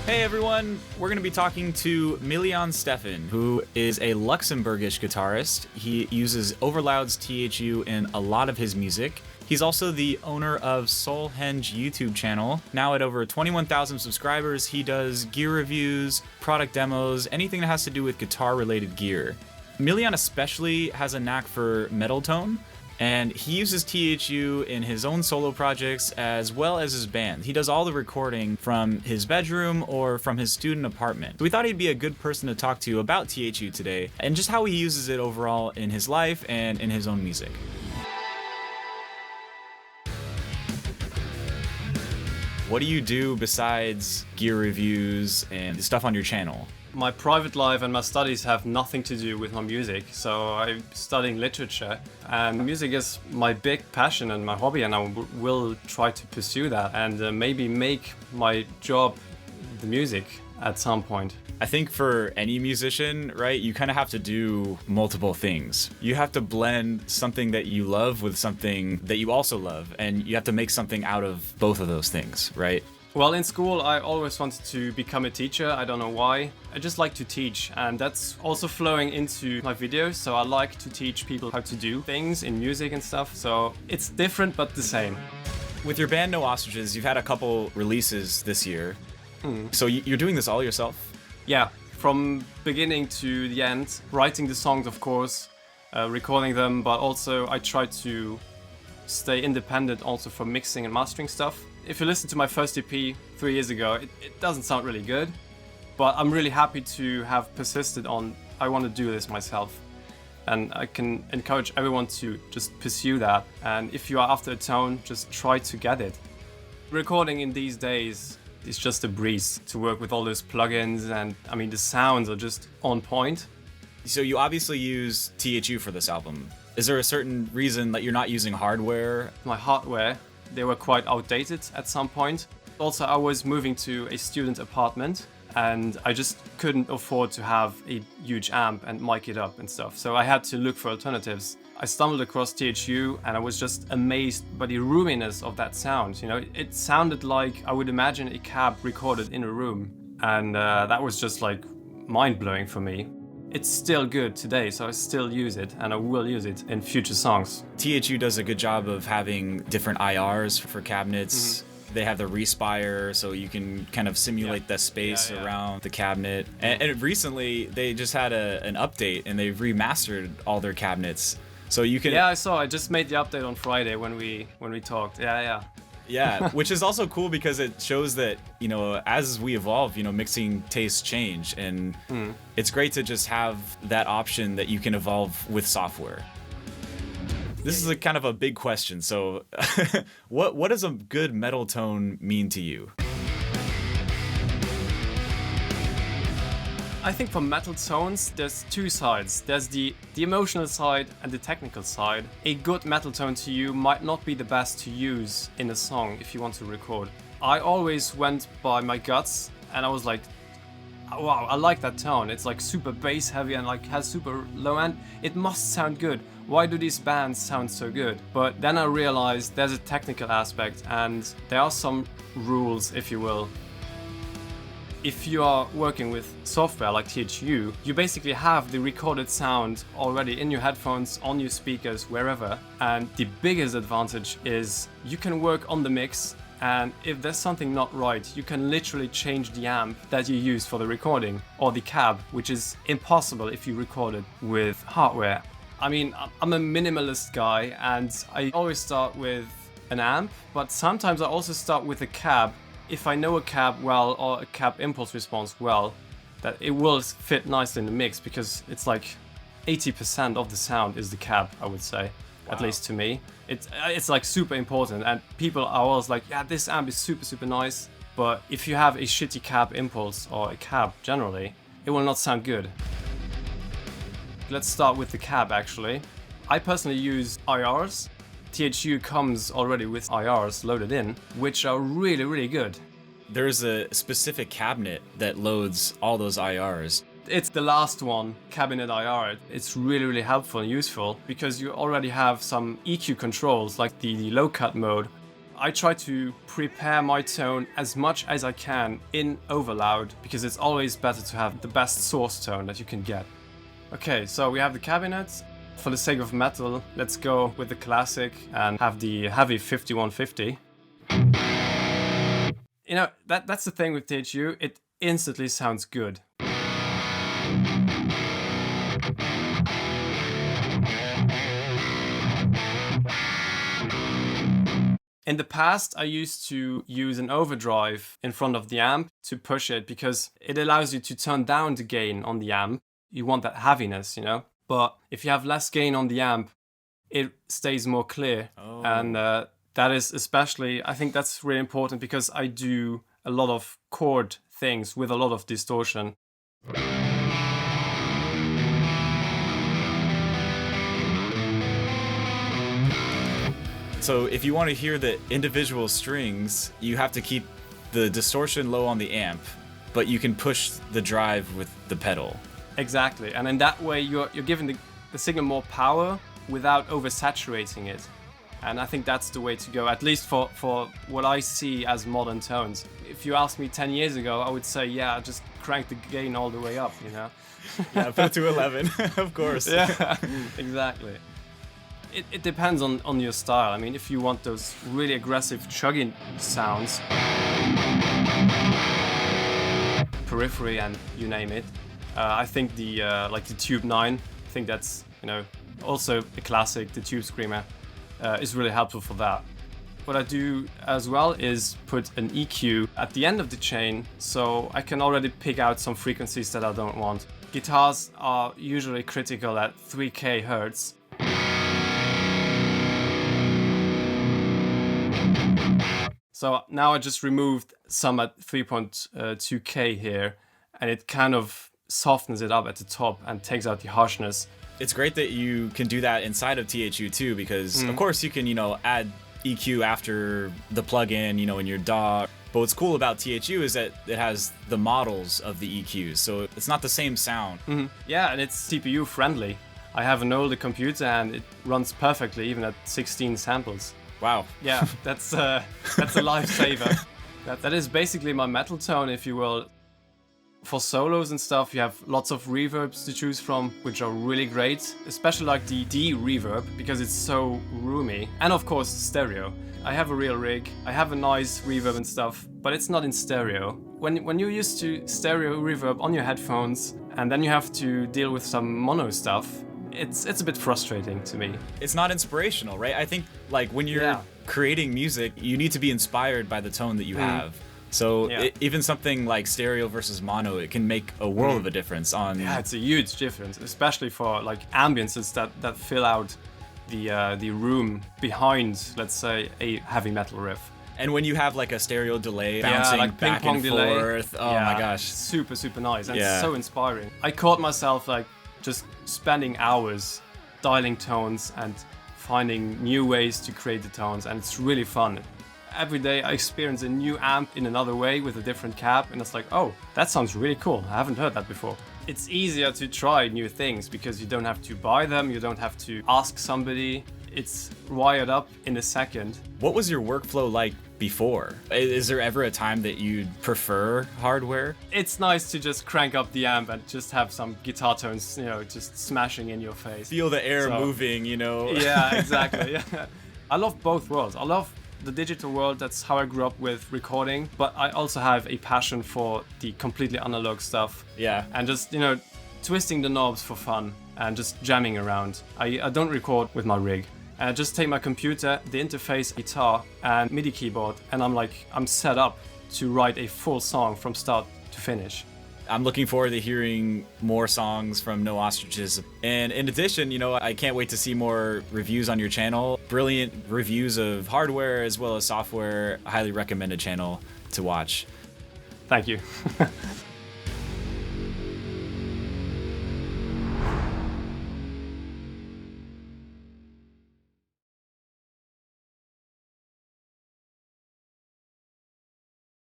Hey everyone, we're going to be talking to Milian Steffen, who is a Luxembourgish guitarist. He uses Overloud's THU in a lot of his music. He's also the owner of Solhenge YouTube channel. Now at over 21,000 subscribers, he does gear reviews, product demos, anything that has to do with guitar-related gear. Milian especially has a knack for metal tone, and he uses THU in his own solo projects as well as his band. He does all the recording from his bedroom or from his student apartment. So we thought he'd be a good person to talk to about THU today and just how he uses it overall in his life and in his own music. What do you do besides gear reviews and stuff on your channel? My private life and my studies have nothing to do with my music, so I'm studying literature, and music is my big passion and my hobby, and I will try to pursue that and maybe make my job the music at some point. I think for any musician, right, you kind of have to do multiple things. You have to blend something that you love with something that you also love, and you have to make something out of both of those things, right? Well, in school, I always wanted to become a teacher. I don't know why. I just like to teach, and that's also flowing into my videos. So I like to teach people how to do things in music and stuff. So it's different, but the same. With your band No Ostriches, you've had a couple releases this year. So you're doing this all yourself? Yeah, from beginning to the end. Writing the songs, of course, recording them, but also I try to stay independent also for mixing and mastering stuff. If you listen to my first EP 3 years ago, it doesn't sound really good, but I'm really happy to have persisted on, I want to do this myself. And I can encourage everyone to just pursue that. And if you are after a tone, just try to get it. Recording in these days is just a breeze to work with all those plugins, and I mean, the sounds are just on point. So you obviously use THU for this album. Is there a certain reason that you're not using hardware? My hardware, they were quite outdated at some point. Also, I was moving to a student apartment and I just couldn't afford to have a huge amp and mic it up and stuff. So I had to look for alternatives. I stumbled across THU and I was just amazed by the roominess of that sound. You know, it sounded like I would imagine a cab recorded in a room. And that was just like mind-blowing for me. It's still good today, so I still use it, and I will use it in future songs. THU does a good job of having different IRs for cabinets. They have the respire, so you can kind of simulate the space around the cabinet. And recently, they just had an update, and they've remastered all their cabinets. So you can... Yeah, I saw. I just made the update on Friday when we talked. Yeah, which is also cool because it shows that, you know, as we evolve, you know, mixing tastes change, and it's great to just have that option that you can evolve with software. This is a kind of a big question, so what does a good metal tone mean to you? I think for metal tones, there's two sides. There's the emotional side and the technical side. A good metal tone to you might not be the best to use in a song if you want to record. I always went by my guts and I was like, wow, I like that tone. It's like super bass heavy and like has super low end. It must sound good. Why do these bands sound so good? But then I realized there's a technical aspect and there are some rules, if you will. If you are working with software like THU, you basically have the recorded sound already in your headphones, on your speakers, wherever. And the biggest advantage is you can work on the mix, and if there's something not right, you can literally change the amp that you use for the recording, or the cab, which is impossible if you record it with hardware. I mean, I'm a minimalist guy, and I always start with an amp, but sometimes I also start with a cab. If I know a cab well, or a cab impulse response well, that it will fit nicely in the mix, because it's like 80% of the sound is the cab, I would say. Wow. At least to me. It's like super important, and people are always like, yeah, this amp is super nice, but if you have a shitty cab impulse, or a cab generally, it will not sound good. Let's start with the cab actually. I personally use IRs. THU comes already with IRs loaded in, which are really good. There's a specific cabinet that loads all those IRs. It's the last one, cabinet IR. It's really helpful and useful because you already have some EQ controls like the low cut mode. I try to prepare my tone as much as I can in Overloud, because it's always better to have the best source tone that you can get. Okay, so we have the cabinet. For the sake of metal, let's go with the classic and have the heavy 5150. You know, that's the thing with THU, it instantly sounds good. In the past, I used to use an overdrive in front of the amp to push it because it allows you to turn down the gain on the amp. You want that heaviness, you know? But if you have less gain on the amp, it stays more clear. Oh. And that is especially, I think that's really important because I do a lot of chord things with a lot of distortion. So if you want to hear the individual strings, you have to keep the distortion low on the amp, but you can push the drive with the pedal. Exactly, and in that way you're giving the signal more power without oversaturating it. And I think that's the way to go, at least for what I see as modern tones. If you asked me 10 years ago, I would say, yeah, just crank the gain all the way up, you know? Yeah, put it to 11, of course. Yeah, exactly. It depends on your style. I mean, if you want those really aggressive chugging sounds, periphery and you name it, I think the like the Tube 9, I think that's, you know, also a classic, the Tube Screamer, is really helpful for that. What I do as well is put an EQ at the end of the chain, so I can already pick out some frequencies that I don't want. Guitars are usually critical at 3K hertz. So now I just removed some at 3.2K here, and it kind of softens it up at the top and takes out the harshness. It's great that you can do that inside of THU too, because of course you can, you know, add EQ after the plugin, you know, in your DAW. But what's cool about THU is that it has the models of the EQs, so it's not the same sound. Yeah, and it's CPU friendly. I have an older computer and it runs perfectly, even at 16 samples. Wow. Yeah, that's a lifesaver. That is basically my metal tone, if you will. For solos and stuff, you have lots of reverbs to choose from, which are really great, especially like the D reverb, because it's so roomy. And of course, stereo. I have a real rig, I have a nice reverb and stuff, but it's not in stereo. When you're used to stereo reverb on your headphones, and then you have to deal with some mono stuff, it's a bit frustrating to me. It's not inspirational, right? I think like when you're creating music, you need to be inspired by the tone that you have. So even something like stereo versus mono, it can make a world of a difference on... Yeah, it's a huge difference, especially for like ambiences that fill out the room behind, let's say, a heavy metal riff. And when you have like a stereo delay bouncing like back and delay. forth, oh my gosh. Super, super nice and so inspiring. I caught myself like just spending hours dialing tones and finding new ways to create the tones, and it's really fun. Every day I experience a new amp in another way with a different cab, and it's like, oh, that sounds really cool. I haven't heard that before. It's easier to try new things because you don't have to buy them, you don't have to ask somebody. It's wired up in a second. What was your workflow like before? Is there ever a time that you'd prefer hardware? It's nice to just crank up the amp and just have some guitar tones, you know, just smashing in your face. Feel the air moving, you know? Yeah, exactly. Yeah. I love both worlds. I love the digital world, that's how I grew up with recording, but I also have a passion for the completely analog stuff. Yeah. And just, you know, twisting the knobs for fun and just jamming around. I don't record with my rig. I just take my computer, the interface, guitar, and MIDI keyboard, and I'm set up to write a full song from start to finish. I'm looking forward to hearing more songs from No Ostriches. And in addition, you know, I can't wait to see more reviews on your channel. Brilliant reviews of hardware as well as software. I highly recommend a channel to watch. Thank you.